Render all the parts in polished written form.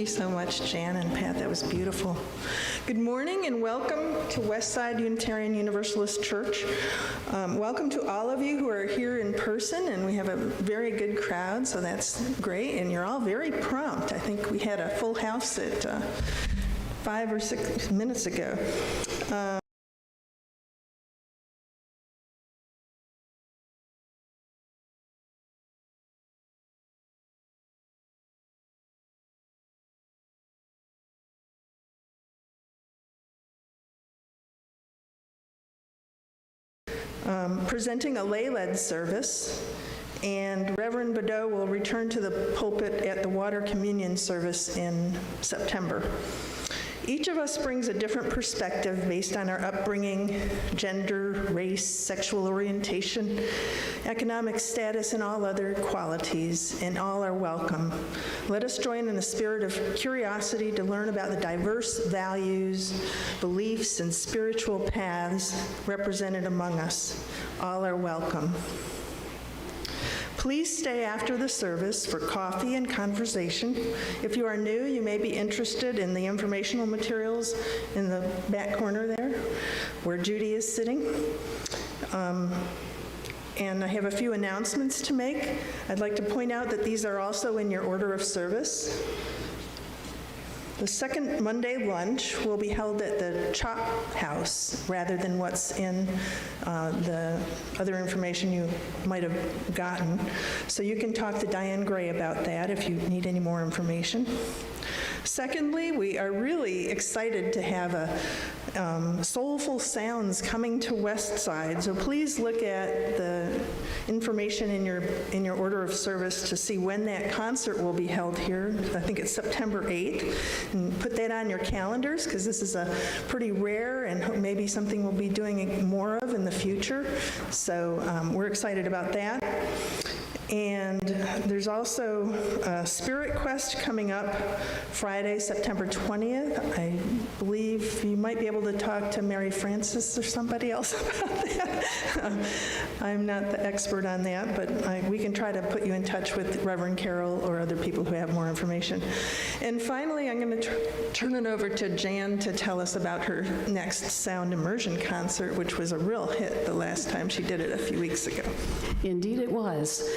you so much, Jan and Pat. That was beautiful. Good morning and welcome to Westside Unitarian Universalist Church. Welcome to all of you who are here in person, and we have a very good crowd, so that's great, and you're all very prompt. I think we had a full house at 5 or 6 minutes ago. Presenting a lay-led service, and Reverend Badeau will return to the pulpit at the water communion service in September. Each of us brings a different perspective based on our upbringing, gender, race, sexual orientation, economic status, and all other qualities, and all are welcome. Let us join in a spirit of curiosity to learn about the diverse values, beliefs, and spiritual paths represented among us. All are welcome. Please stay after the service for coffee and conversation. If you are new, you may be interested in the informational materials in the back corner there, where Judy is sitting. And I have a few announcements to make. I'd like to point out that these are also in your order of service. The second Monday lunch will be held at the Chop House rather than what's in the other information you might have gotten. So you can talk to Diane Gray about that if you need any more information. Secondly, we are really excited to have Soulful Sounds coming to West Side. So please look at the information in your order of service to see when that concert will be held here. I think it's September 8th. And put that on your calendars, because this is a pretty rare and maybe something we'll be doing more of in the future. So we're excited about that. And there's also a Spirit Quest coming up Friday, September 20th. I believe you might be able to talk to Mary Frances or somebody else about that. I'm not the expert on that, but we can try to put you in touch with Reverend Carol or other people who have more information. And finally, I'm going to turn it over to Jan to tell us about her next sound immersion concert, which was a real hit the last time she did it a few weeks ago. Indeed it was.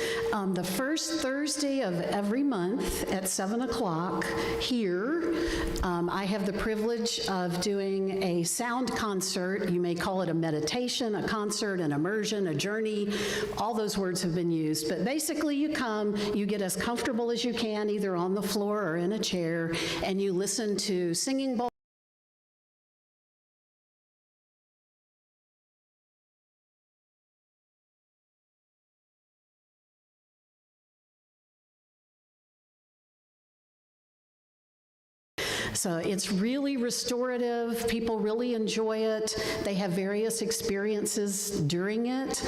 The first Thursday of every month at 7 o'clock here, I have the privilege of doing a sound concert. You may call it a meditation, a concert, an immersion, a journey. All those words have been used. But basically you come, you get as comfortable as you can, either on the floor or in a chair, and you listen to singing bowls. So it's really restorative. People really enjoy it. They have various experiences during it.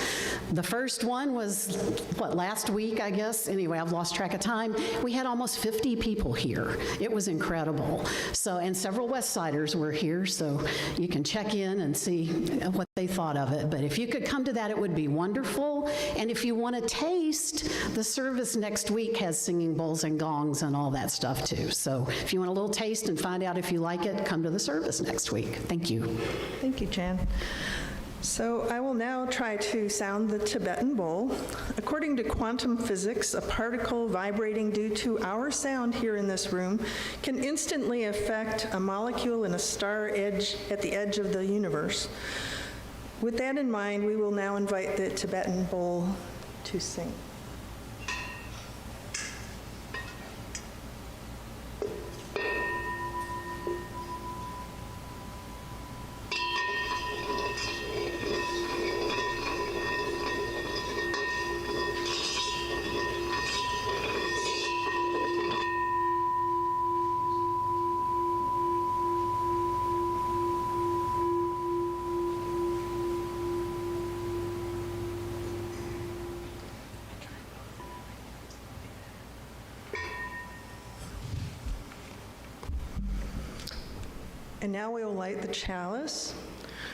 The first one was, last week, I guess? Anyway, I've lost track of time. We had almost 50 people here. It was incredible. So, and several Westsiders were here, so you can check in and see what they thought of it. But if you could come to that, it would be wonderful. And if you want to taste, the service next week has singing bowls and gongs and all that stuff too. So if you want a little taste and find out if you like it, come to the service next week. Thank you. Thank you, Jan. So I will now try to sound the Tibetan bowl. According to quantum physics, a particle vibrating due to our sound here in this room can instantly affect a molecule in a star edge at the edge of the universe. With that in mind, we will now invite the Tibetan bowl to sing. And now we will light the chalice.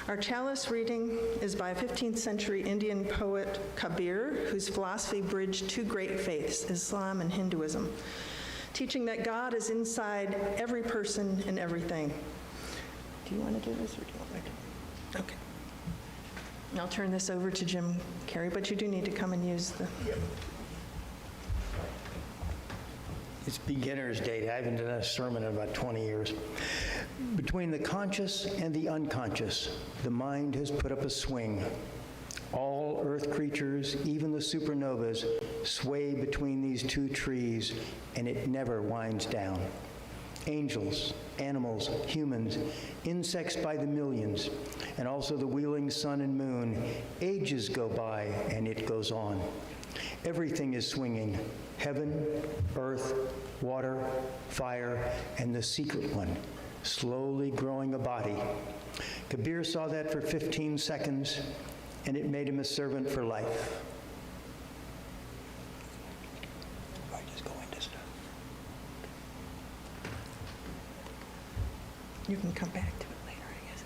Our chalice reading is by 15th century Indian poet Kabir, whose philosophy bridged two great faiths, Islam and Hinduism. teaching that God is inside every person and everything. Do you want to do this, or do you want me to? Okay. I'll turn this over to Jim Karney, but you do need to come and use the... It's beginner's day. I haven't done a sermon in about 20 years. Between the conscious and the unconscious, the mind has put up a swing. All earth creatures, even the supernovas, sway between these two trees, and it never winds down. Angels, animals, humans, insects by the millions, and also the wheeling sun and moon. Ages go by, and it goes on. Everything is swinging. Heaven, earth, water, fire, and the secret one, slowly growing a body. Kabir saw that for 15 seconds, and it made him a servant for life. I just go into stuff. You can come back to it later, I guess.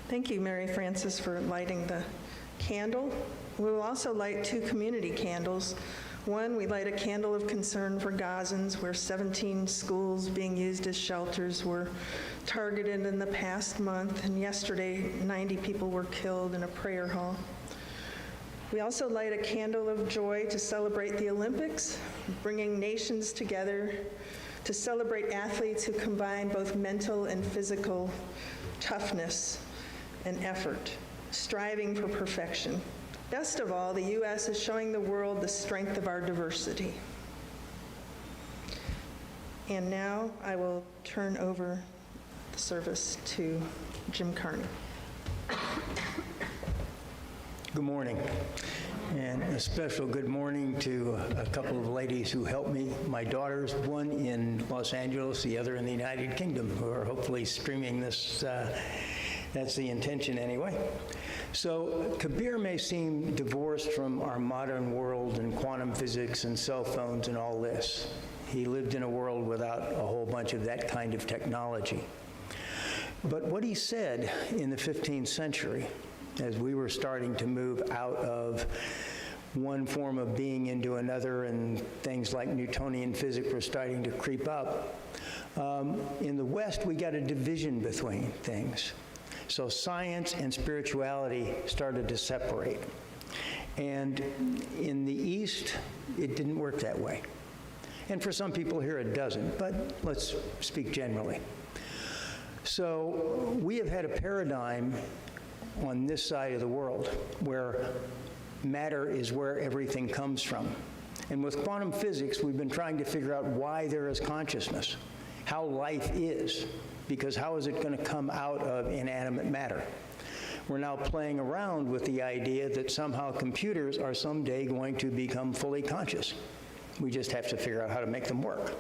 Thank you, Mary Frances, for lighting the candle. We will also light 2 community candles. One, we light a candle of concern for Gazans, where 17 schools being used as shelters were targeted in the past month, and yesterday 90 people were killed in a prayer hall. We also light a candle of joy to celebrate the Olympics, bringing nations together to celebrate athletes who combine both mental and physical toughness and effort, striving for perfection. Best of all, the U.S. is showing the world the strength of our diversity. And now I will turn over the service to Jim Karney. Good morning, and a special good morning to a couple of ladies who helped me, my daughters, one in Los Angeles, the other in the United Kingdom, who are hopefully streaming this. That's the intention anyway. So Kabir may seem divorced from our modern world and quantum physics and cell phones and all this. He lived in a world without a whole bunch of that kind of technology. But what he said in the 15th century, as we were starting to move out of one form of being into another and things like Newtonian physics were starting to creep up, in the West we got a division between things. So science and spirituality started to separate. And in the East, it didn't work that way. And for some people here, it doesn't, but let's speak generally. So we have had a paradigm on this side of the world where matter is where everything comes from. And with quantum physics, we've been trying to figure out why there is consciousness, how life is, because how is it going to come out of inanimate matter? We're now playing around with the idea that somehow computers are someday going to become fully conscious. We just have to figure out how to make them work.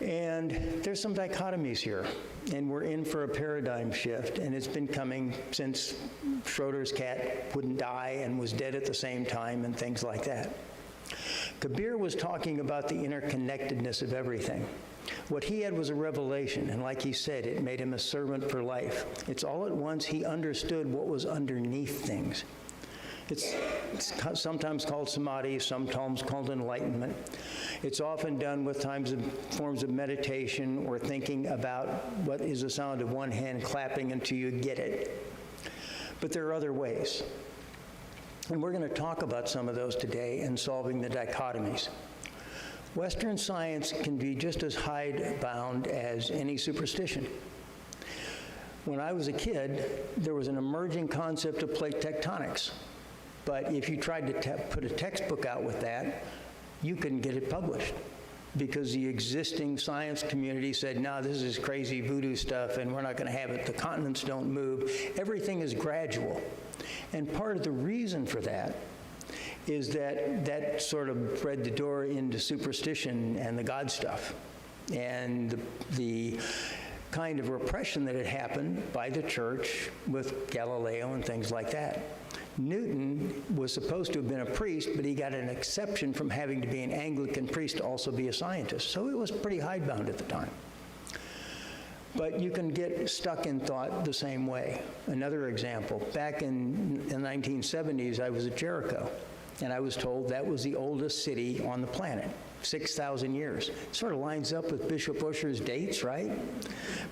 And there's some dichotomies here, and we're in for a paradigm shift, and it's been coming since Schroeder's cat wouldn't die and was dead at the same time and things like that. Kabir was talking about the interconnectedness of everything. What he had was a revelation, and like he said, it made him a servant for life. It's all at once he understood what was underneath things. It's sometimes called samadhi, sometimes called enlightenment. It's often done with forms of meditation or thinking about what is the sound of one hand clapping until you get it. But there are other ways. And we're going to talk about some of those today and solving the dichotomies. Western science can be just as hidebound as any superstition. When I was a kid, there was an emerging concept of plate tectonics. But if you tried to put a textbook out with that, you couldn't get it published because the existing science community said, no, this is crazy voodoo stuff and we're not going to have it. The continents don't move. Everything is gradual. And part of the reason for that is that sort of bred the door into superstition and the God stuff and the kind of repression that had happened by the church with Galileo and things like that. Newton was supposed to have been a priest, but he got an exception from having to be an Anglican priest to also be a scientist. So it was pretty hidebound at the time. But you can get stuck in thought the same way. Another example, back in the 1970s, I was at Jericho. And I was told that was the oldest city on the planet, 6,000 years. Sort of lines up with Bishop Ussher's dates, right?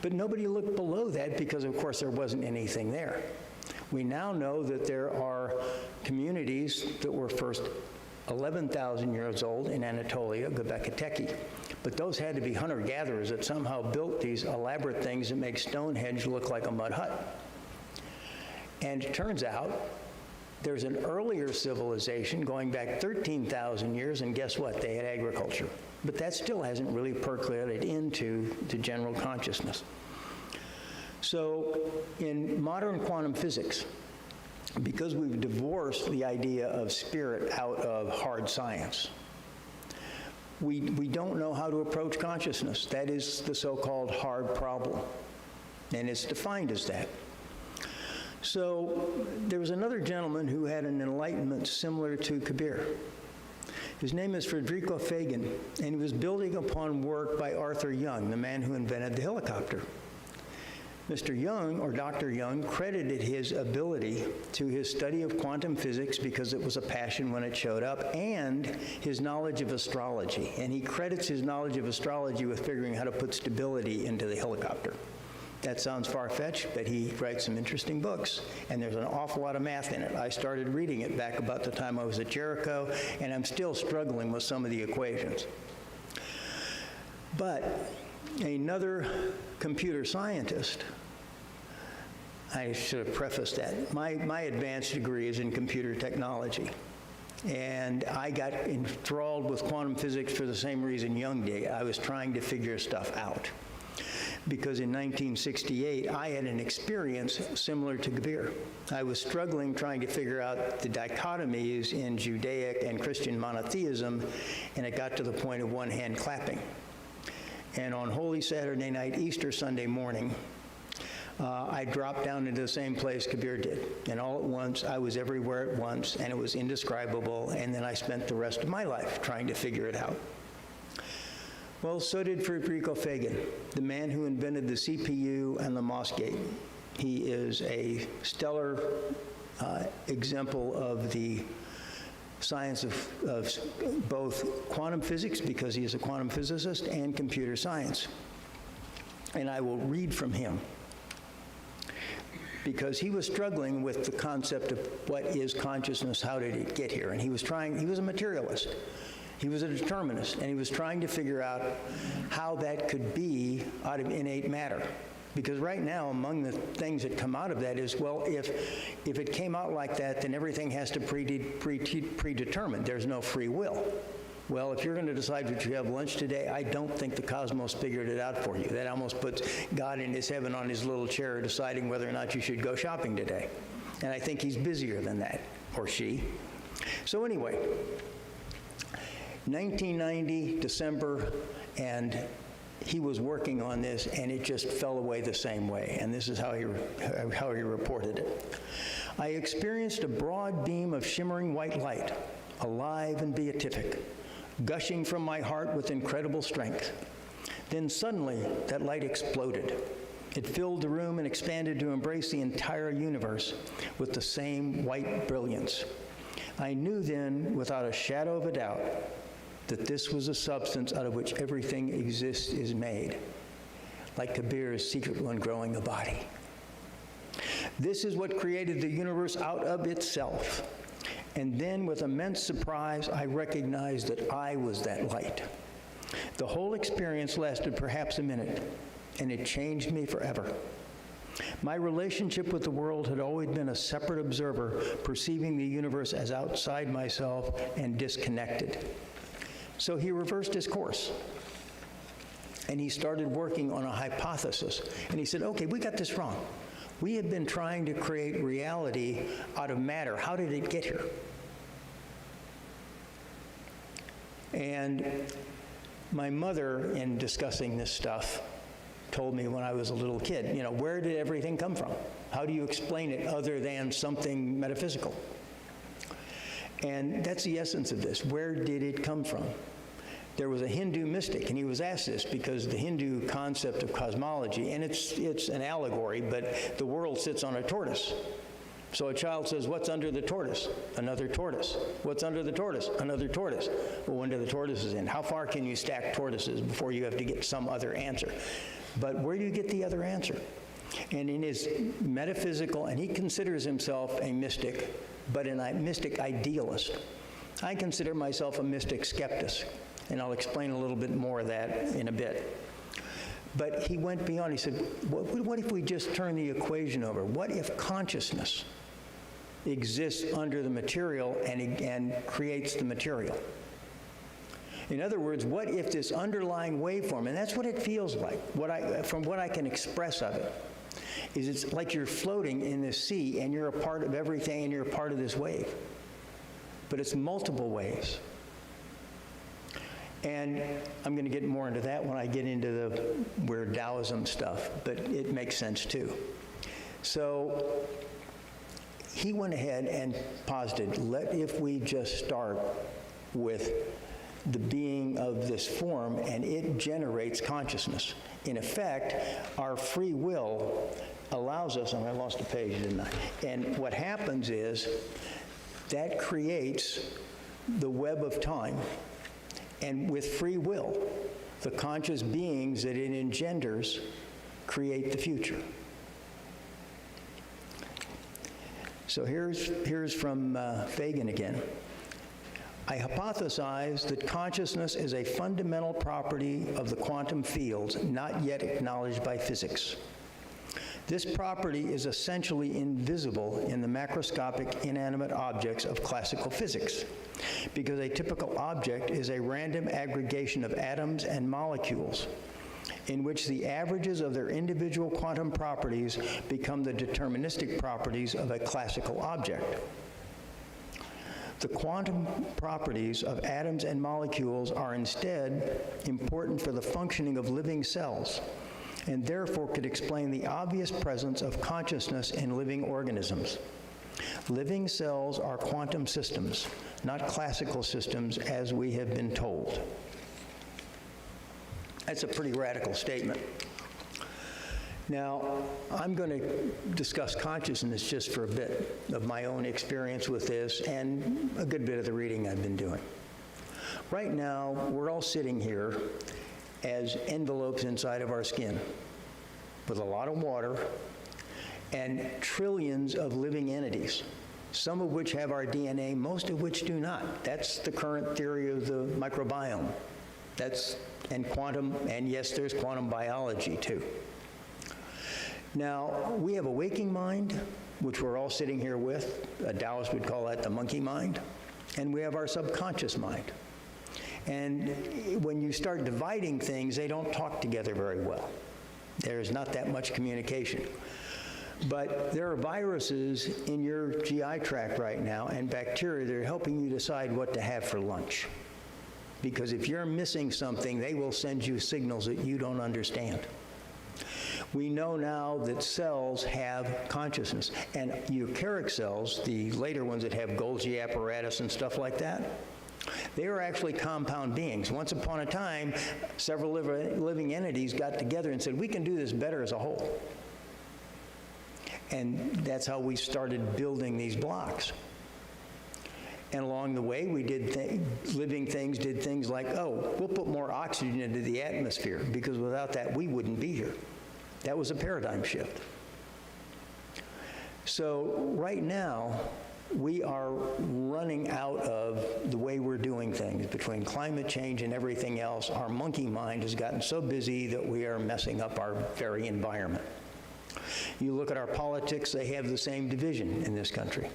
But nobody looked below that because, of course, there wasn't anything there. We now know that there are communities that were first 11,000 years old in Anatolia, Göbekli Tepe. But those had to be hunter-gatherers that somehow built these elaborate things that make Stonehenge look like a mud hut. And it turns out there's an earlier civilization going back 13,000 years, and guess what? They had agriculture. But that still hasn't really percolated into the general consciousness. So in modern quantum physics, because we've divorced the idea of spirit out of hard science, we don't know how to approach consciousness. That is the so-called hard problem, and it's defined as that. So there was another gentleman who had an enlightenment similar to Kabir. His name is Frederico Fagan, and he was building upon work by Arthur Jung, the man who invented the helicopter. Mr. Jung, or Dr. Jung, credited his ability to his study of quantum physics because it was a passion when it showed up, and his knowledge of astrology. And he credits his knowledge of astrology with figuring how to put stability into the helicopter. That sounds far-fetched, but he writes some interesting books, and there's an awful lot of math in it. I started reading it back about the time I was at Jericho, and I'm still struggling with some of the equations. But another computer scientist, I should have prefaced that. My advanced degree is in computer technology. And I got enthralled with quantum physics for the same reason Jung did. I was trying to figure stuff out. Because in 1968, I had an experience similar to Kabir. I was struggling trying to figure out the dichotomies in Judaic and Christian monotheism, and it got to the point of one hand clapping. And on Holy Saturday night, Easter Sunday morning, I dropped down into the same place Kabir did. And all at once, I was everywhere at once, and it was indescribable, and then I spent the rest of my life trying to figure it out. Well, so did Frederico Fagan, the man who invented the CPU and the Mossgate. He is a stellar example of the science of both quantum physics, because he is a quantum physicist, and computer science. And I will read from him, because he was struggling with the concept of what is consciousness, how did it get here? And he was a materialist. He was a determinist, and he was trying to figure out how that could be out of innate matter. Because right now, among the things that come out of that is, well, if it came out like that, then everything has to predetermine. There's no free will. Well, if you're going to decide what you have lunch today, I don't think the cosmos figured it out for you. That almost puts God in his heaven on his little chair deciding whether or not you should go shopping today. And I think he's busier than that, or she. So anyway, 1990, December, and he was working on this, and it just fell away the same way. And this is how he reported it. I experienced a broad beam of shimmering white light, alive and beatific, gushing from my heart with incredible strength. Then suddenly, that light exploded. It filled the room and expanded to embrace the entire universe with the same white brilliance. I knew then, without a shadow of a doubt, that this was a substance out of which everything exists is made, like Kabir's secret one growing a body. This is what created the universe out of itself. And then, with immense surprise, I recognized that I was that light. The whole experience lasted perhaps a minute, and it changed me forever. My relationship with the world had always been a separate observer, perceiving the universe as outside myself and disconnected. So he reversed his course, and he started working on a hypothesis. And he said, okay, we got this wrong. We have been trying to create reality out of matter. How did it get here? And my mother, in discussing this stuff, told me when I was a little kid, where did everything come from? How do you explain it other than something metaphysical? And that's the essence of this. Where did it come from? There was a Hindu mystic, and he was asked this because the Hindu concept of cosmology, and it's an allegory, but the world sits on a tortoise. So a child says, what's under the tortoise? Another tortoise. What's under the tortoise? Another tortoise. Well, when do the tortoises in? How far can you stack tortoises before you have to get some other answer? But where do you get the other answer? And in his metaphysical, and he considers himself a mystic, but a mystic idealist. I consider myself a mystic skeptic, and I'll explain a little bit more of that in a bit. But he went beyond. He said, what if we just turn the equation over? What if consciousness exists under the material and creates the material? In other words, what if this underlying waveform, and that's what it feels like, from what I can express of it, is it's like you're floating in this sea and you're a part of everything and you're a part of this wave. But it's multiple waves. And I'm going to get more into that when I get into the weird Taoism stuff, but it makes sense too. So he went ahead and posited, if we just start with the being of this form and it generates consciousness. In effect, our free will allows us, and I lost a page, didn't I? And what happens is that creates the web of time. And with free will, the conscious beings that it engenders create the future. So here's from Fagin again. I hypothesize that consciousness is a fundamental property of the quantum fields not yet acknowledged by physics. This property is essentially invisible in the macroscopic inanimate objects of classical physics, because a typical object is a random aggregation of atoms and molecules, in which the averages of their individual quantum properties become the deterministic properties of a classical object. The quantum properties of atoms and molecules are instead important for the functioning of living cells, and therefore could explain the obvious presence of consciousness in living organisms. Living cells are quantum systems, not classical systems as we have been told. That's a pretty radical statement. Now, I'm going to discuss consciousness just for a bit of my own experience with this and a good bit of the reading I've been doing. Right now, we're all sitting here as envelopes inside of our skin with a lot of water and trillions of living entities, some of which have our DNA, most of which do not. That's the current theory of the microbiome. And quantum, and yes, there's quantum biology too. Now, we have a waking mind, which we're all sitting here with. A Taoist would call that the monkey mind. And we have our subconscious mind. And when you start dividing things, they don't talk together very well. There's not that much communication. But there are viruses in your GI tract right now and bacteria that are helping you decide what to have for lunch. Because if you're missing something, they will send you signals that you don't understand. We know now that cells have consciousness, and eukaryotic cells, the later ones that have Golgi apparatus and stuff like that, they are actually compound beings. Once upon a time, several living entities got together and said, we can do this better as a whole. And that's how we started building these blocks. And along the way, we did living things did things like, we'll put more oxygen into the atmosphere, because without that, we wouldn't be here. That was a paradigm shift. So right now, we are running out of the way we're doing things. Between climate change and everything else, our monkey mind has gotten so busy that we are messing up our very environment. You look at our politics, they have the same division in this country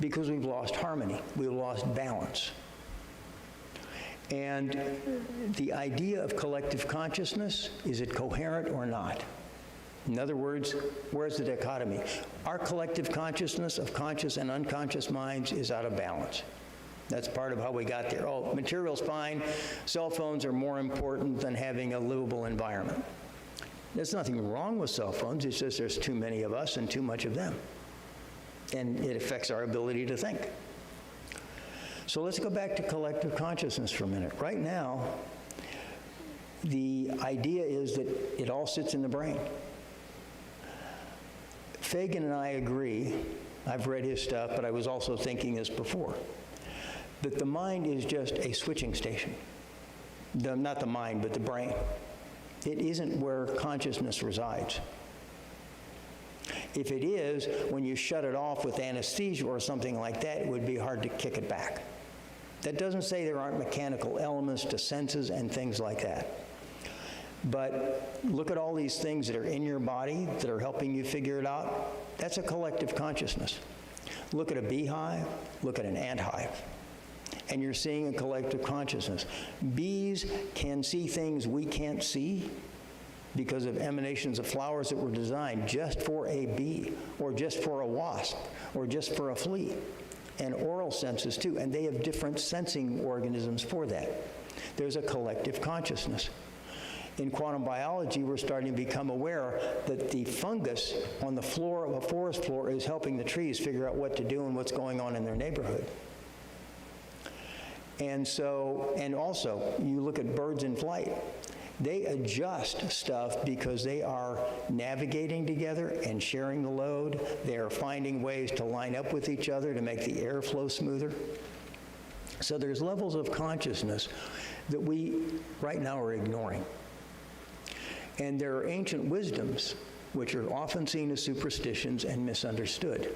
because we've lost harmony, we've lost balance. And the idea of collective consciousness, is it coherent or not? In other words, where's the dichotomy? Our collective consciousness of conscious and unconscious minds is out of balance. That's part of how we got there. Material's fine. Cell phones are more important than having a livable environment. There's nothing wrong with cell phones. It's just there's too many of us and too much of them. And it affects our ability to think. So let's go back to collective consciousness for a minute. Right now, the idea is that it all sits in the brain. Fagin and I agree I've read his stuff, but I was also thinking this before, that the mind is just a switching station. Not the mind, but the brain. It isn't where consciousness resides. If it is, when you shut it off with anesthesia or something like that, it would be hard to kick it back. That doesn't say there aren't mechanical elements to senses and things like that. But look at all these things that are in your body that are helping you figure it out. That's a collective consciousness. Look at a beehive, look at an anthive, and you're seeing a collective consciousness. Bees can see things we can't see because of emanations of flowers that were designed just for a bee, or just for a wasp, or just for a flea. And oral senses too, and they have different sensing organisms for that. There's a collective consciousness. In quantum biology, we're starting to become aware that the fungus on the floor of a forest floor is helping the trees figure out what to do and what's going on in their neighborhood. And also, you look at birds in flight. They adjust stuff because they are navigating together and sharing the load. They are finding ways to line up with each other to make the air flow smoother. So there's levels of consciousness that we right now are ignoring. And there are ancient wisdoms which are often seen as superstitions and misunderstood.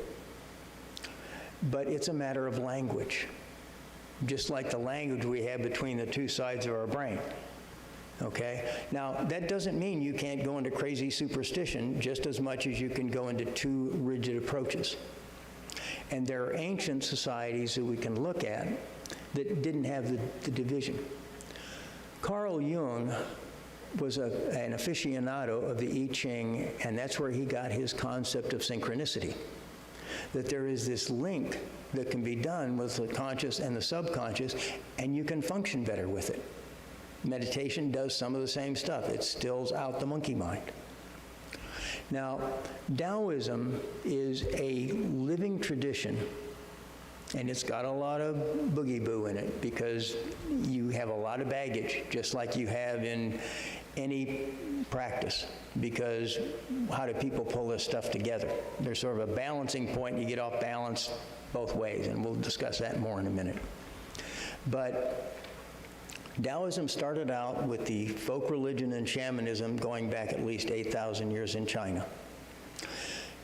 But it's a matter of language, just like the language we have between the two sides of our brain. Okay? Now, that doesn't mean you can't go into crazy superstition just as much as you can go into too rigid approaches. And there are ancient societies that we can look at that didn't have the division. Carl Jung was an aficionado of the I Ching, and that's where he got his concept of synchronicity, that there is this link that can be done with the conscious and the subconscious, and you can function better with it. Meditation does some of the same stuff. It stills out the monkey mind. Now, Taoism is a living tradition, and it's got a lot of boogie-boo in it because you have a lot of baggage, just like you have in any practice, because how do people pull this stuff together? There's sort of a balancing point, and you get off balance both ways, and we'll discuss that more in a minute. But Taoism started out with the folk religion and shamanism going back at least 8,000 years in China.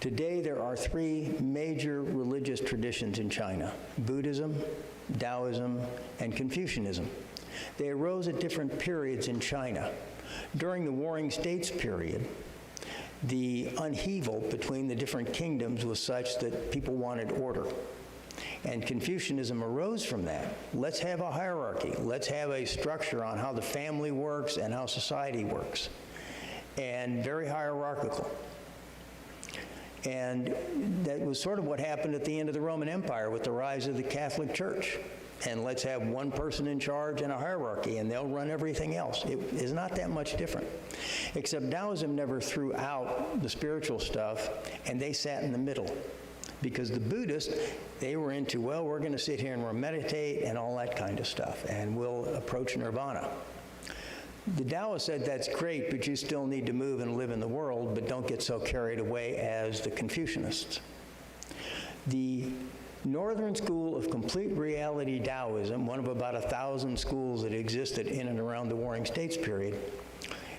Today, there are three major religious traditions in China: Buddhism, Taoism, and Confucianism. They arose at different periods in China. During the Warring States period, the upheaval between the different kingdoms was such that people wanted order. And Confucianism arose from that. Let's have a hierarchy. Let's have a structure on how the family works and how society works. And very hierarchical. And that was sort of what happened at the end of the Roman Empire with the rise of the Catholic Church. And let's have one person in charge and a hierarchy, and they'll run everything else. It is not that much different. Except Taoism never threw out the spiritual stuff, and they sat in the middle. Because the Buddhists, they were into, well, we're going to sit here and we'll meditate and all that kind of stuff, and we'll approach nirvana. The Taoists said, that's great, but you still need to move and live in the world, but don't get so carried away as the Confucianists. The Northern School of Complete Reality Taoism, one of about 1,000 schools that existed in and around the Warring States period,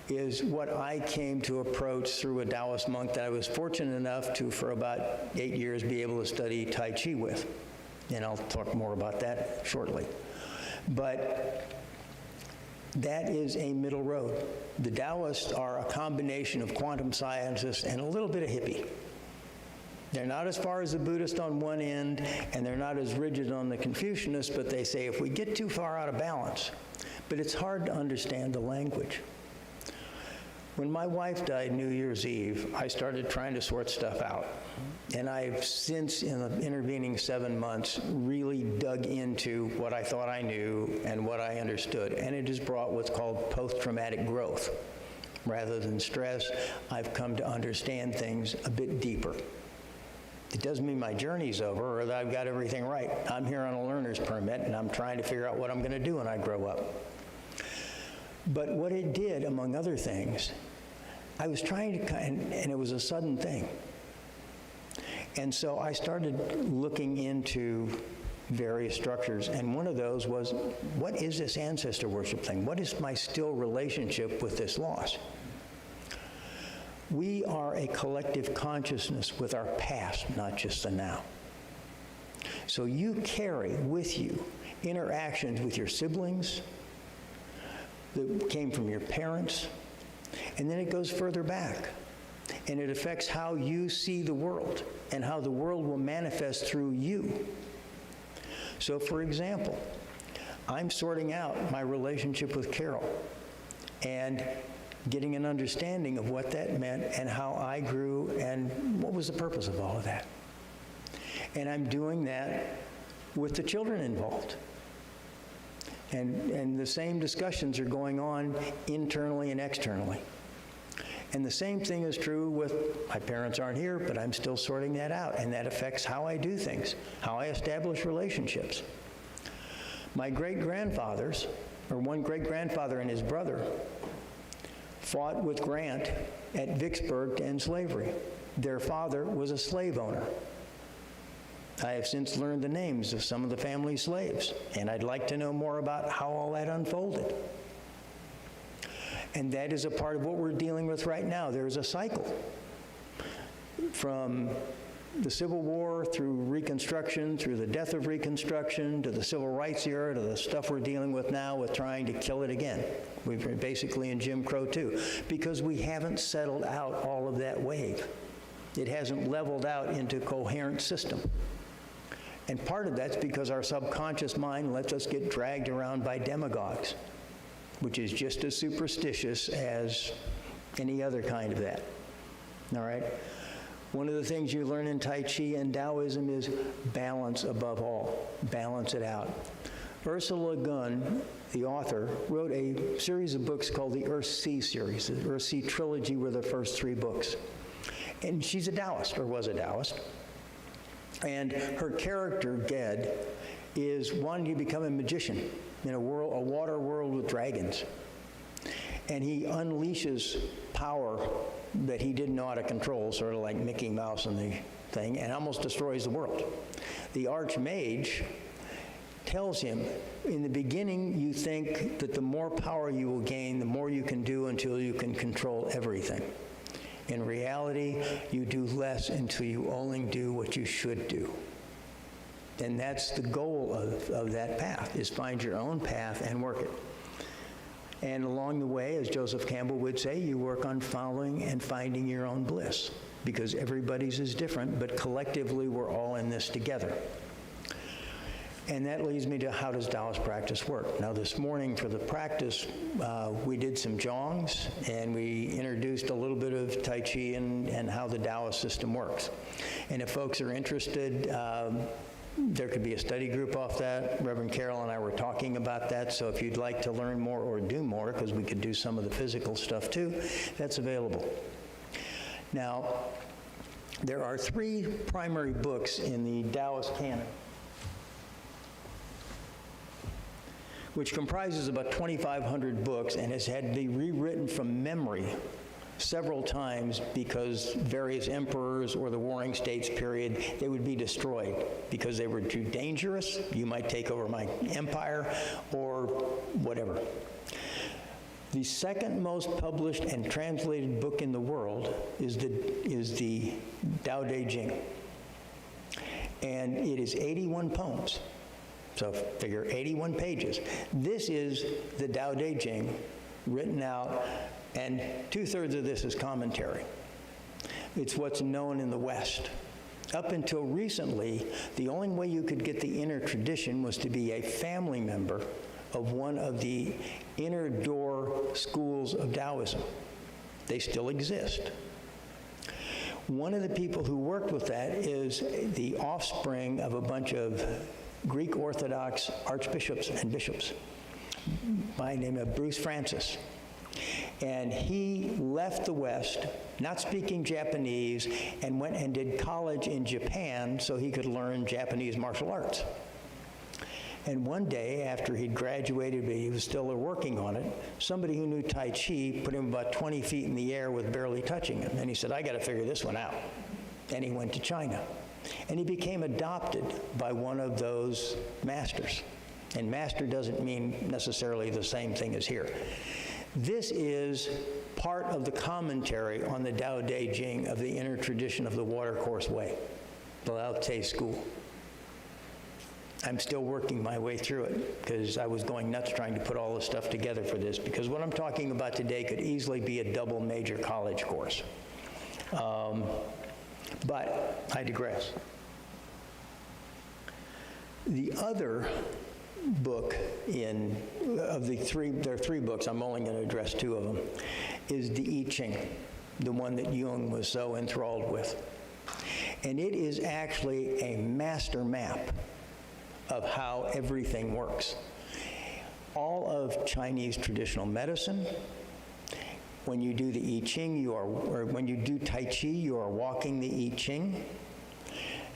is what I came to approach through a Taoist monk that I was fortunate enough to, for about 8 years, be able to study Tai Chi with. And I'll talk more about that shortly. But that is a middle road. The Taoists are a combination of quantum scientists and a little bit of hippie. They're not as far as the Buddhist on one end, and they're not as rigid on the Confucianist, but they say if we get too far out of balance, but it's hard to understand the language. When my wife died New Year's Eve, I started trying to sort stuff out. And I've since, in the intervening 7 months, really dug into what I thought I knew and what I understood. And it has brought what's called post-traumatic growth. Rather than stress, I've come to understand things a bit deeper. It doesn't mean my journey's over or that I've got everything right. I'm here on a learner's permit, and I'm trying to figure out what I'm going to do when I grow up. But what it did, among other things, I was trying to, and it was a sudden thing. And so I started looking into various structures, and one of those was, what is this ancestor worship thing? What is my still relationship with this loss? We are a collective consciousness with our past, not just the now. So you carry with you interactions with your siblings that came from your parents, and then it goes further back. And it affects how you see the world and how the world will manifest through you. So, for example, I'm sorting out my relationship with Carol and getting an understanding of what that meant and how I grew and what was the purpose of all of that. And I'm doing that with the children involved. And the same discussions are going on internally and externally. And the same thing is true with, my parents aren't here, but I'm still sorting that out, and that affects how I do things, how I establish relationships. My great-grandfathers, or one great-grandfather and his brother, fought with Grant at Vicksburg to end slavery. Their father was a slave owner. I have since learned the names of some of the family's slaves, and I'd like to know more about how all that unfolded. And that is a part of what we're dealing with right now. There's a cycle from the Civil War through Reconstruction, through the death of Reconstruction, to the Civil Rights era, to the stuff we're dealing with now with trying to kill it again. We've been basically in Jim Crow too, because we haven't settled out all of that wave. It hasn't leveled out into a coherent system. And part of that's because our subconscious mind lets us get dragged around by demagogues, which is just as superstitious as any other kind of that, all right? One of the things you learn in Tai Chi and Taoism is balance above all, balance it out. Ursula Gunn, the author, wrote a series of books called the Earth-Sea series. The Earth-Sea trilogy were the first 3 books. And she's a Taoist, or was a Taoist. And her character, Ged, is wanting to become a magician in a water world with dragons. And he unleashes power that he didn't know how to control, sort of like Mickey Mouse and the thing, and almost destroys the world. The Archmage tells him, in the beginning, you think that the more power you will gain, the more you can do until you can control everything. In reality, you do less until you only do what you should do. And that's the goal of that path, is find your own path and work it. And along the way, as Joseph Campbell would say, you work on following and finding your own bliss, because everybody's is different, but collectively we're all in this together. And that leads me to, how does Taoist practice work? Now, this morning for the practice, we did some Zhongs, and we introduced a little bit of Tai Chi and how the Taoist system works. And if folks are interested, there could be a study group off that. Reverend Carol and I were talking about that, so if you'd like to learn more or do more, because we could do some of the physical stuff too, that's available. Now, there are 3 primary books in the Taoist canon, which comprises about 2,500 books and has had to be rewritten from memory several times because various emperors or the Warring States period, they would be destroyed because they were too dangerous. You might take over my empire or whatever. The second most published and translated book in the world is the Tao Te Ching. And it is 81 poems. So figure 81 pages. This is the Tao Te Ching written out, and 2/3 of this is commentary. It's what's known in the West. Up until recently, the only way you could get the inner tradition was to be a family member of one of the inner door schools of Taoism. They still exist. One of the people who worked with that is the offspring of a bunch of Greek Orthodox archbishops and bishops by the name of Bruce Francis. And he left the West, not speaking Japanese, and went and did college in Japan so he could learn Japanese martial arts. And one day, after he'd graduated, but he was still working on it, somebody who knew Tai Chi put him about 20 feet in the air with barely touching him. And he said, I got to figure this one out. And he went to China. And he became adopted by one of those masters. And master doesn't mean necessarily the same thing as here. This is part of the commentary on the Tao Te Ching of the inner tradition of the Watercourse Way, the Lao Tse school. I'm still working my way through it because I was going nuts trying to put all this stuff together for this, because what I'm talking about today could easily be a double major college course. But I digress. The other book of the three, there are three books, I'm only going to address two of them, is the I Ching, the one that Jung was so enthralled with. And it is actually a master map of how everything works. All of Chinese traditional medicine, when you do the I Ching, or when you do Tai Chi, you are walking the I Ching,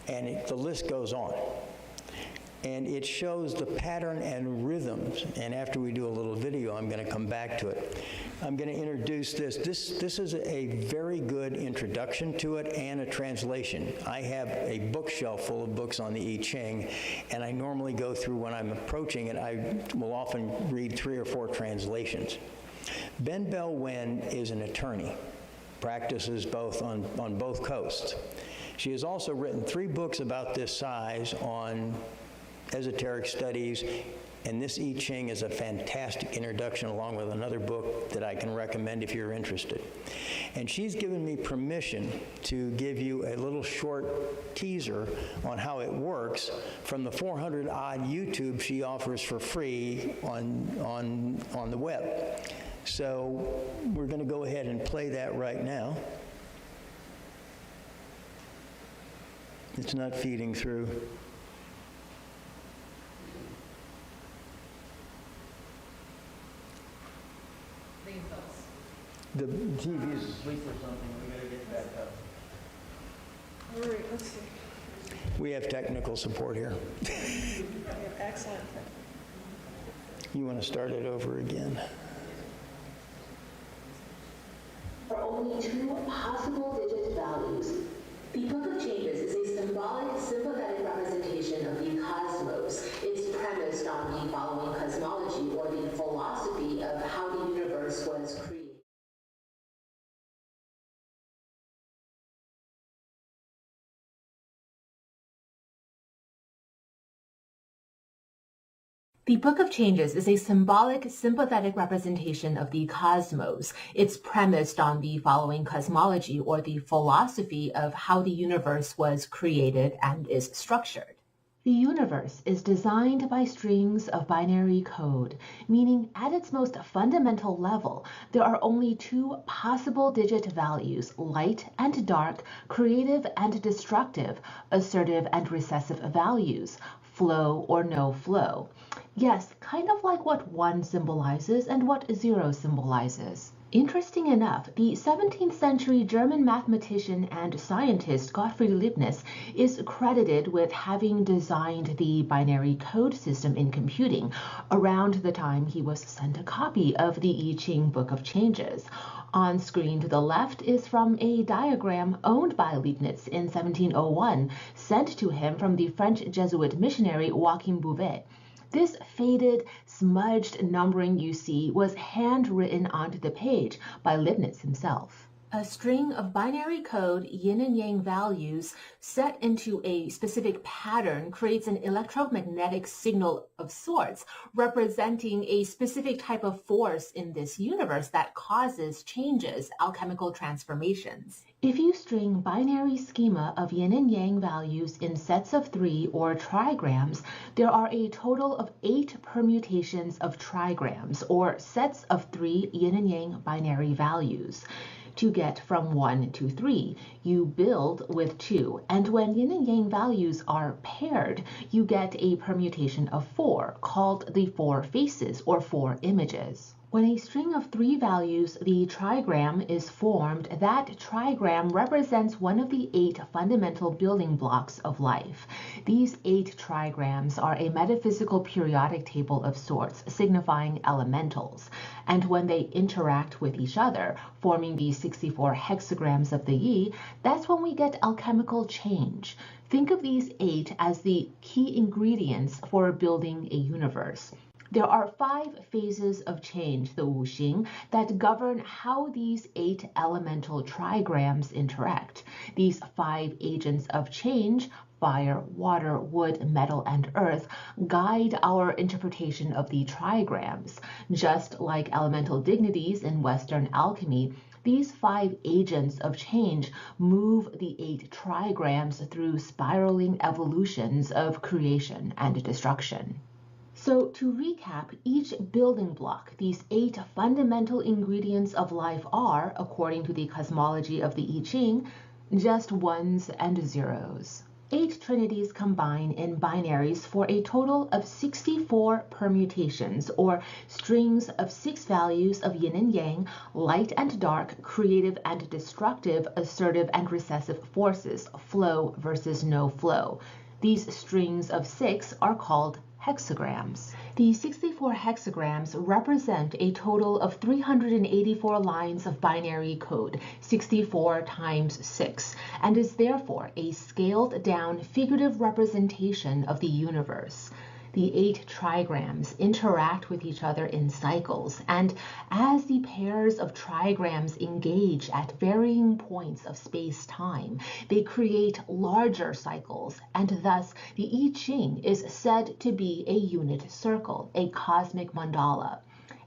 and the list goes on. And it shows the pattern and rhythms, and after we do a little video, I'm going to come back to it. I'm going to introduce this. This is a very good introduction to it and a translation. I have a bookshelf full of books on the I Ching, and I normally go through, when I'm approaching it, I will often read 3 or 4 translations. Ben Bell Wen is an attorney, practices both on both coasts. She has also written 3 books about this size on esoteric studies, and this I Ching is a fantastic introduction, along with another book that I can recommend if you're interested. And she's given me permission to give you a little short teaser on how it works from the 400-odd YouTube she offers for free on the web. So we're going to go ahead and play that right now. It's not feeding through. The TV's asleep or something. We gotta get back up. All right, let's see. We have technical support here. We have excellent. You want to start it over again? There are only 2 possible digit values. The Book of Changes is a symbolic, sympathetic representation of the cosmos. It's premised on the following cosmology, or the philosophy of how the universe was created. The Book of Changes is a symbolic, sympathetic representation of the cosmos. It's premised on the following cosmology, or the philosophy of how the universe was created and is structured. The universe is designed by strings of binary code, meaning at its most fundamental level, there are only 2 possible digit values, light and dark, creative and destructive, assertive and recessive values, flow or no flow. Yes, kind of like what 1 symbolizes and what 0 symbolizes. Interesting enough, the 17th century German mathematician and scientist Gottfried Leibniz is credited with having designed the binary code system in computing around the time he was sent a copy of the I Ching Book of Changes. On screen to the left is from a diagram owned by Leibniz in 1701, sent to him from the French Jesuit missionary Joachim Bouvet. This faded, smudged numbering you see was handwritten onto the page by Leibniz himself. A string of binary code yin and yang values set into a specific pattern creates an electromagnetic signal of sorts, representing a specific type of force in this universe that causes changes, alchemical transformations. If you string binary schema of yin and yang values in sets of 3 or trigrams, there are a total of 8 permutations of trigrams, or sets of 3 yin and yang binary values. To get from 1 to 3, you build with 2, and when yin and yang values are paired, you get a permutation of 4, called the 4 faces or 4 images. When a string of 3 values, the trigram, is formed, that trigram represents one of the 8 fundamental building blocks of life. These 8 trigrams are a metaphysical periodic table of sorts, signifying elementals. And when they interact with each other, forming the 64 hexagrams of the Yi, that's when we get alchemical change. Think of these 8 as the key ingredients for building a universe. There are 5 phases of change, the wuxing, that govern how these 8 elemental trigrams interact. These 5 agents of change, fire, water, wood, metal, and earth, guide our interpretation of the trigrams. Just like elemental dignities in Western alchemy, these 5 agents of change move the 8 trigrams through spiraling evolutions of creation and destruction. So to recap, each building block, these 8 fundamental ingredients of life are, according to the cosmology of the I Ching, just ones and zeros. 8 trinities combine in binaries for a total of 64 permutations, or strings of 6 values of yin and yang, light and dark, creative and destructive, assertive and recessive forces, flow versus no flow. These strings of 6 are called hexagrams. The 64 hexagrams represent a total of 384 lines of binary code, 64 times 6, and is therefore a scaled down figurative representation of the universe. The 8 trigrams interact with each other in cycles, and as the pairs of trigrams engage at varying points of space-time, they create larger cycles, and thus the I Ching is said to be a unit circle, a cosmic mandala.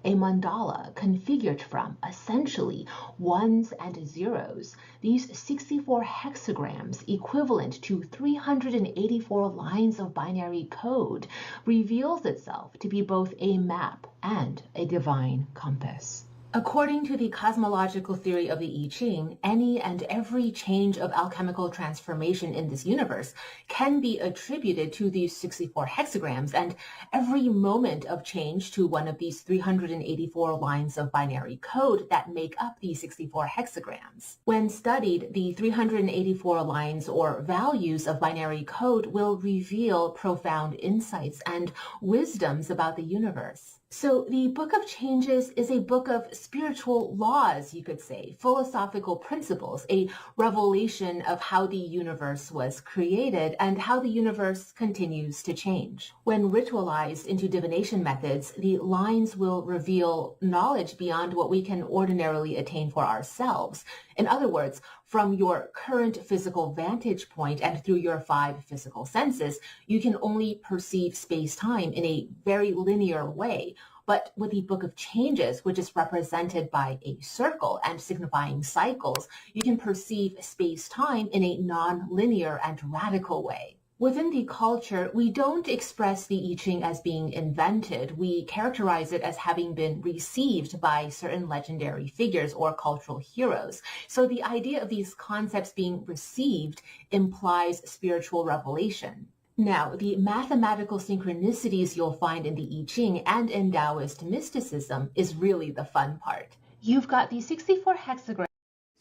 A mandala configured from, essentially, ones and zeros. These 64 hexagrams, equivalent to 384 lines of binary code, reveals itself to be both a map and a divine compass. According to the cosmological theory of the I Ching, any and every change of alchemical transformation in this universe can be attributed to these 64 hexagrams, and every moment of change to one of these 384 lines of binary code that make up the 64 hexagrams. When studied, the 384 lines or values of binary code will reveal profound insights and wisdoms about the universe. So the Book of Changes is a book of spiritual laws, you could say, philosophical principles, a revelation of how the universe was created and how the universe continues to change. When ritualized into divination methods, the lines will reveal knowledge beyond what we can ordinarily attain for ourselves. In other words, from your current physical vantage point and through your 5 physical senses, you can only perceive space-time in a very linear way. But with the Book of Changes, which is represented by a circle and signifying cycles, you can perceive space-time in a non-linear and radical way. Within the culture, we don't express the I Ching as being invented. We characterize it as having been received by certain legendary figures or cultural heroes. So the idea of these concepts being received implies spiritual revelation. Now, the mathematical synchronicities you'll find in the I Ching and in Taoist mysticism is really the fun part. You've got the 64 hexagrams.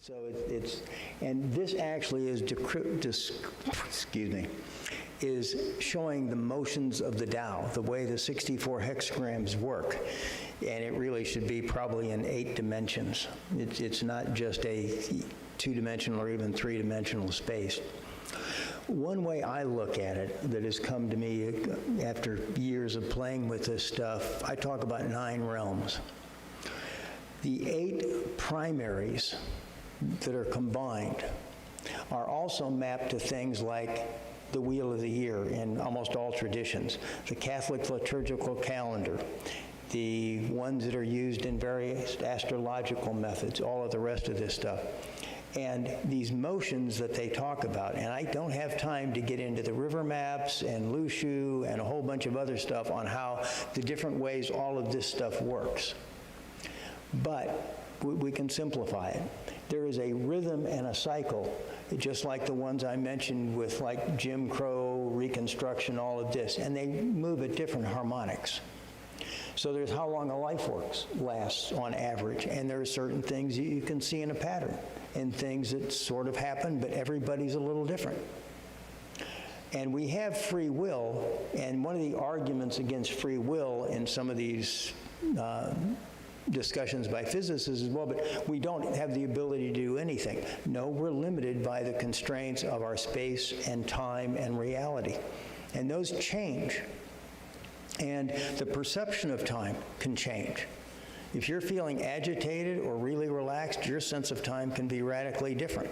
So and this actually is is showing the motions of the Tao, the way the 64 hexagrams work. And it really should be probably in 8 dimensions. It's not just a 2-dimensional or even 3-dimensional space. One way I look at it that has come to me after years of playing with this stuff, I talk about 9 realms. The 8 primaries that are combined are also mapped to things like the Wheel of the Year in almost all traditions, the Catholic liturgical calendar, the ones that are used in various astrological methods, all of the rest of this stuff. And these motions that they talk about, and I don't have time to get into the river maps and Lushu and a whole bunch of other stuff on how the different ways all of this stuff works. But we can simplify it. There is a rhythm and a cycle, just like the ones I mentioned with like Jim Crow, Reconstruction, all of this, and they move at different harmonics. So there's how long a life lasts on average, and there are certain things you can see in a pattern, and things that sort of happen, but everybody's a little different. And we have free will, and one of the arguments against free will in some of these discussions by physicists is, well, but we don't have the ability to do anything. No, we're limited by the constraints of our space and time and reality. And those change. And the perception of time can change. If you're feeling agitated or really relaxed, your sense of time can be radically different,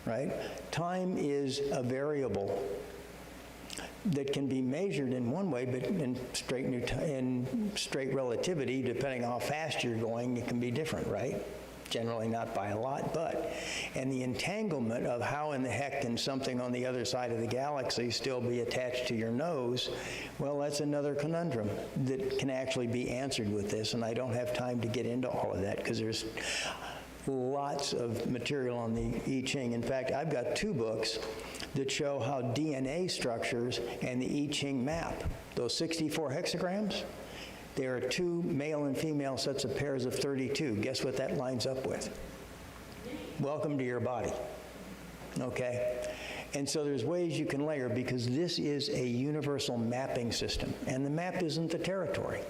right? Time is a variable that can be measured in one way, but in straight relativity, depending on how fast you're going, it can be different, right? Generally not by a lot, but. And the entanglement of how in the heck can something on the other side of the galaxy still be attached to your nose, well, that's another conundrum that can actually be answered with this, and I don't have time to get into all of that because there's lots of material on the I Ching. In fact, I've got 2 books that show how DNA structures and the I Ching map. Those 64 hexagrams, there are 2 male and female sets of pairs of 32. Guess what that lines up with? Welcome to your body. Okay? And so there's ways you can layer, because this is a universal mapping system, and the map isn't the territory.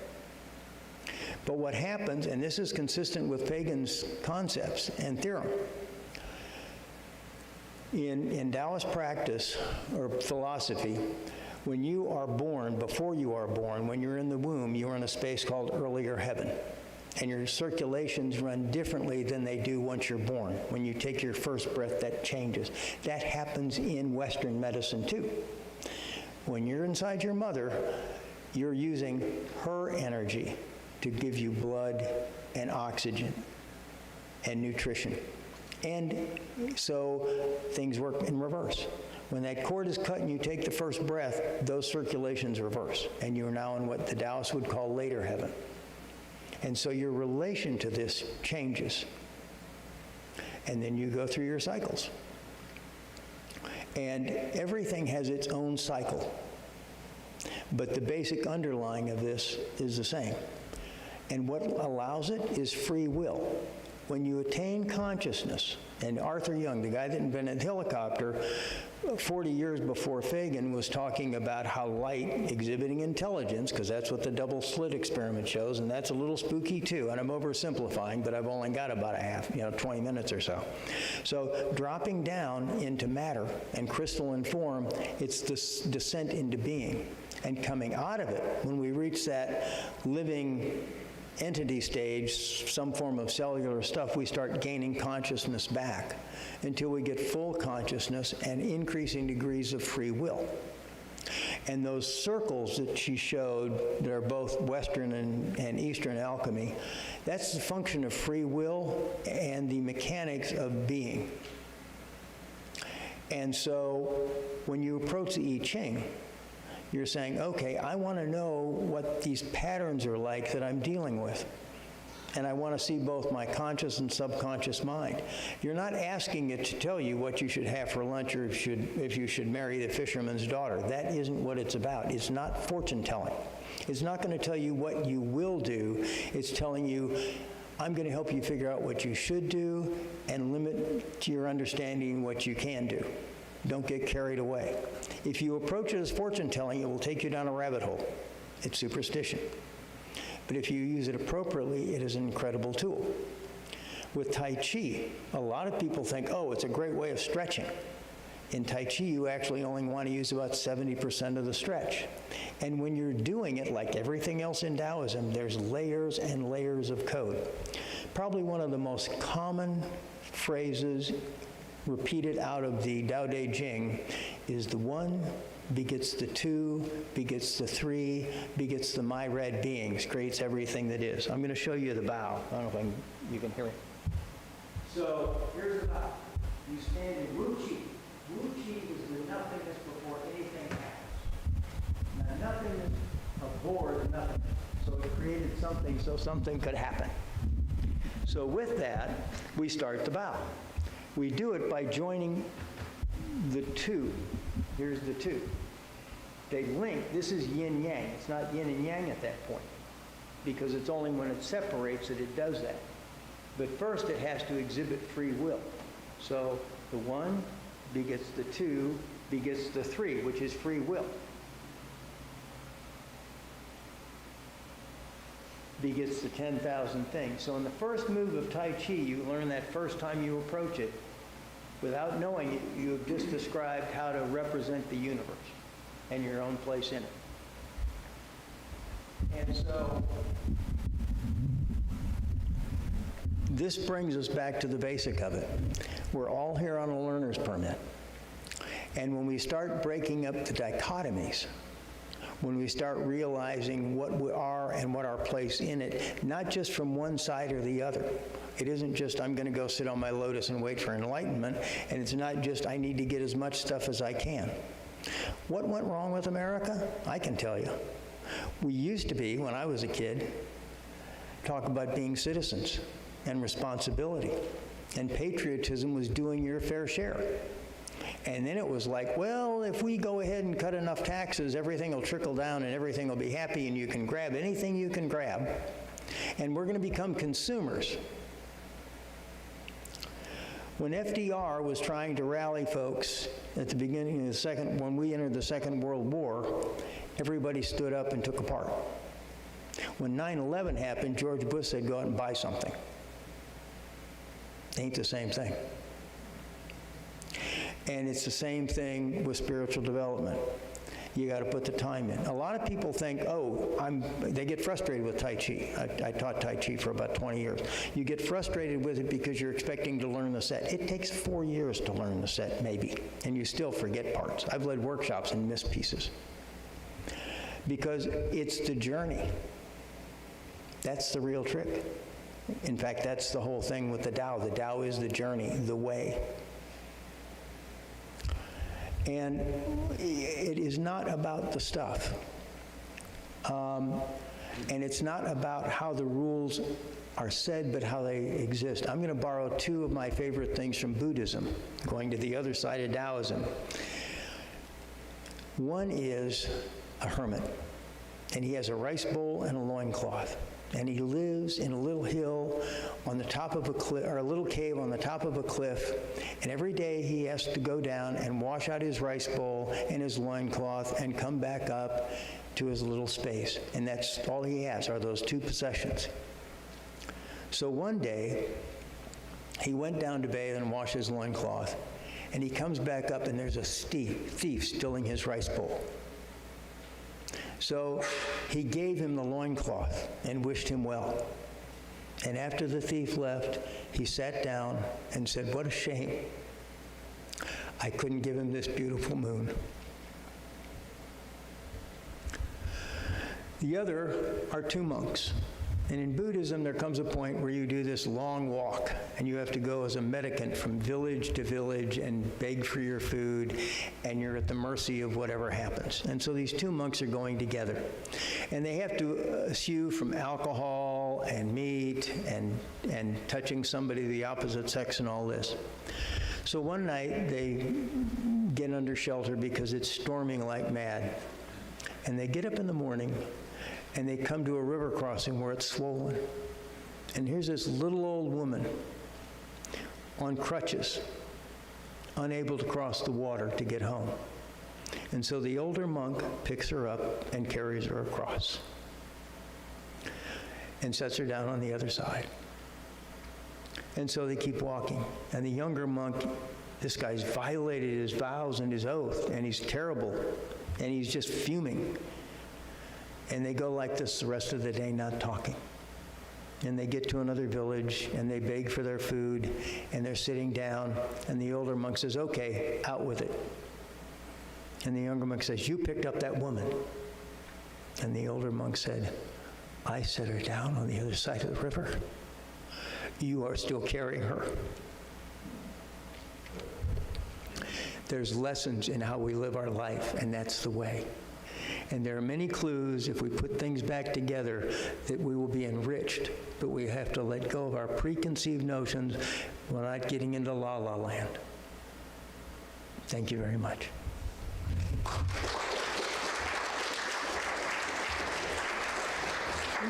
But what happens, and this is consistent with Pagan's concepts and theorem, in Taoist practice or philosophy, when you are born, before you are born, when you're in the womb, you're in a space called earlier heaven. And your circulations run differently than they do once you're born. When you take your first breath, that changes. That happens in Western medicine too. When you're inside your mother, you're using her energy to give you blood and oxygen and nutrition. And so things work in reverse. When that cord is cut and you take the first breath, those circulations reverse, and you're now in what the Taoists would call later heaven. And so your relation to this changes. And then you go through your cycles. And everything has its own cycle. But the basic underlying of this is the same. And what allows it is free will. When you attain consciousness, and Arthur Jung, the guy that invented the helicopter, 40 years before Fagin, was talking about how light exhibiting intelligence, because that's what the double slit experiment shows, and that's a little spooky too, and I'm oversimplifying, but I've only got about 20 minutes or so. So dropping down into matter and crystalline form, it's this descent into being. And coming out of it, when we reach that living entity stage, some form of cellular stuff, we start gaining consciousness back until we get full consciousness and increasing degrees of free will. And those circles that she showed that are both Western and Eastern alchemy, that's the function of free will and the mechanics of being. And so when you approach the I Ching, you're saying, okay, I want to know what these patterns are like that I'm dealing with. And I want to see both my conscious and subconscious mind. You're not asking it to tell you what you should have for lunch or if you should marry the fisherman's daughter. That isn't what it's about. It's not fortune telling. It's not going to tell you what you will do. It's telling you, I'm going to help you figure out what you should do and limit to your understanding what you can do. Don't get carried away. If you approach it as fortune telling, it will take you down a rabbit hole. It's superstition. But if you use it appropriately, it is an incredible tool. With Tai Chi, a lot of people think, oh, it's a great way of stretching. In Tai Chi, you actually only want to use about 70% of the stretch. And when you're doing it, like everything else in Taoism, there's layers and layers of code. Probably one of the most common phrases repeated out of the Tao Te Ching is the 1 begets the 2, begets the 3, begets the my red beings, creates everything that is. I'm going to show you the bow. I don't know if you can hear it. So here's the bow. You stand in Wu Chi. Wu Chi is the nothingness before anything happens. Now, nothingness abhors nothing. So it created something so something could happen. So with that, we start the bow. We do it by joining the 2. Here's the 2. they link. This is yin-yang. It's not yin and yang at that point, because it's only when it separates that it does that. But first it has to exhibit free will. So the 1 begets the 2 begets the 3, which is free will. Begets the 10,000 things. So in the first move of Tai Chi, you learn that first time you approach it, without knowing it, you have just described how to represent the universe and your own place in it. And so this brings us back to the basic of it. We're all here on a learner's permit. And when we start breaking up the dichotomies, when we start realizing what we are and what our place in it, not just from one side or the other. It isn't just, I'm going to go sit on my lotus and wait for enlightenment, and it's not just, I need to get as much stuff as I can. What went wrong with America? I can tell you. We used to be, when I was a kid, talk about being citizens and responsibility. And patriotism was doing your fair share. And then it was like, well, if we go ahead and cut enough taxes, everything will trickle down and everything will be happy and you can grab anything you can grab. And we're going to become consumers. When FDR was trying to rally folks at the beginning of when we entered the Second World War, everybody stood up and took a part. When 9/11 happened, George Bush said, go out and buy something. Ain't the same thing. And it's the same thing with spiritual development. You got to put the time in. A lot of people think, they get frustrated with Tai Chi. I taught Tai Chi for about 20 years. You get frustrated with it because you're expecting to learn the set. It takes 4 years to learn the set, maybe, and you still forget parts. I've led workshops and missed pieces. Because it's the journey. That's the real trick. In fact, that's the whole thing with the Tao. The Tao is the journey, the way. And it is not about the stuff. And it's not about how the rules are said, but how they exist. I'm going to borrow 2 of my favorite things from Buddhism, going to the other side of Taoism. One is a hermit, and he has a rice bowl and a loincloth. And he lives in a little hill on the top of a cliff, or a little cave on the top of a cliff. And every day he has to go down and wash out his rice bowl and his loincloth and come back up to his little space. And that's all he has, are those 2 possessions. So one day, he went down to bathe and wash his loincloth. And he comes back up and there's a thief stealing his rice bowl. So he gave him the loincloth and wished him well. And after the thief left, he sat down and said, what a shame. I couldn't give him this beautiful moon. The other are 2 monks. And in Buddhism, there comes a point where you do this long walk, and you have to go as a mendicant from village to village and beg for your food, and you're at the mercy of whatever happens. And so these 2 monks are going together. And they have to eschew from alcohol and meat and touching somebody of the opposite sex and all this. So one night, they get under shelter because it's storming like mad. And they get up in the morning, and they come to a river crossing where it's swollen. And here's this little old woman on crutches, unable to cross the water to get home. And so the older monk picks her up and carries her across and sets her down on the other side. And so they keep walking. And the younger monk, this guy's violated his vows and his oath, and he's terrible, and he's just fuming. And they go like this the rest of the day, not talking. And they get to another village, and they beg for their food, and they're sitting down, and the older monk says, okay, out with it. And the younger monk says, you picked up that woman. And the older monk said, I set her down on the other side of the river. You are still carrying her. There's lessons in how we live our life, and that's the way. And there are many clues, if we put things back together, that we will be enriched, but we have to let go of our preconceived notions. We're not getting into la-la land. Thank you very much.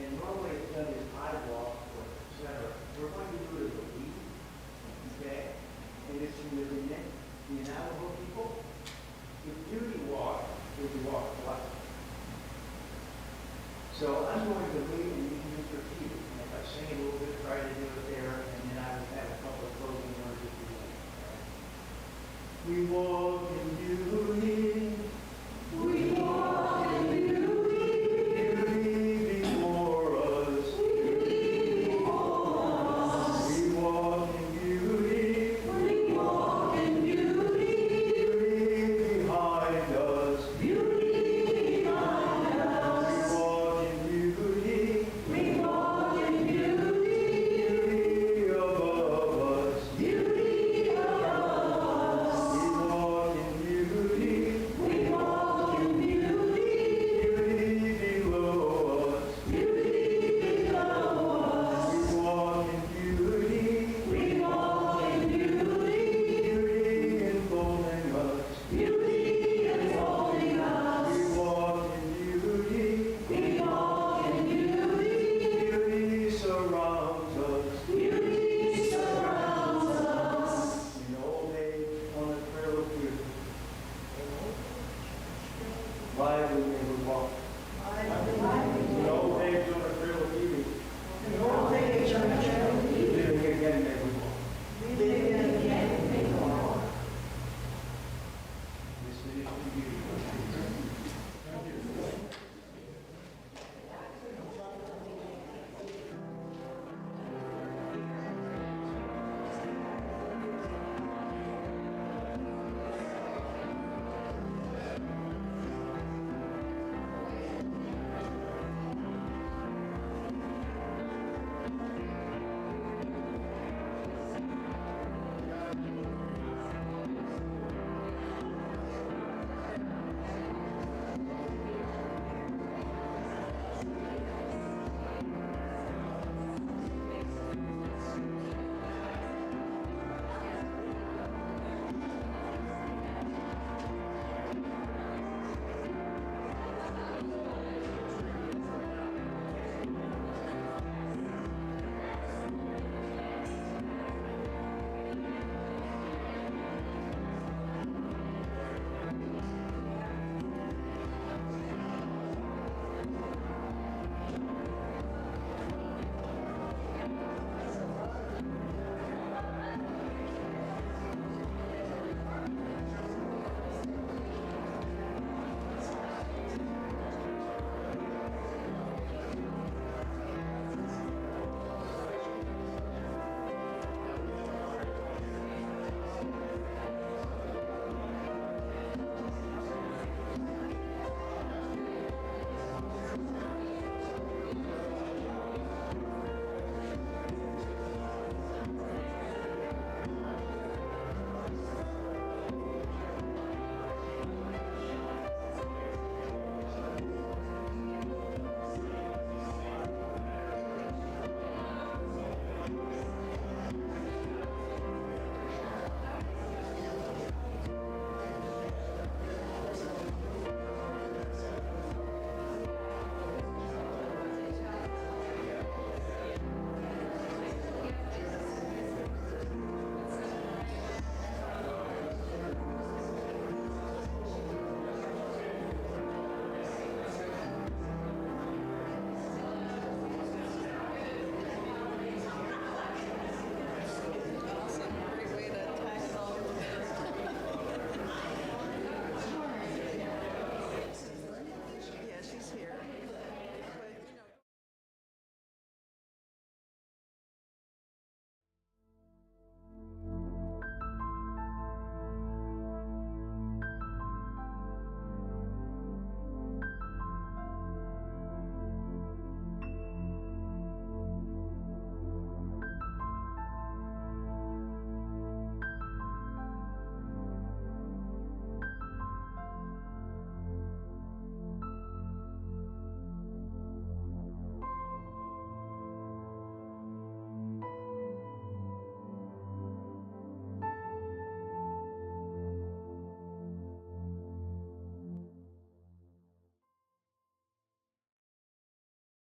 And normally it's done as I walk or et cetera. We're going to do it as a we, okay? And it's in the Navajo people. The duty walk is the walk flat. So I'm going to lead and you can just repeat it. And if I sing a little bit, try to do it there, and then I will have a couple of closing words at the end. We walk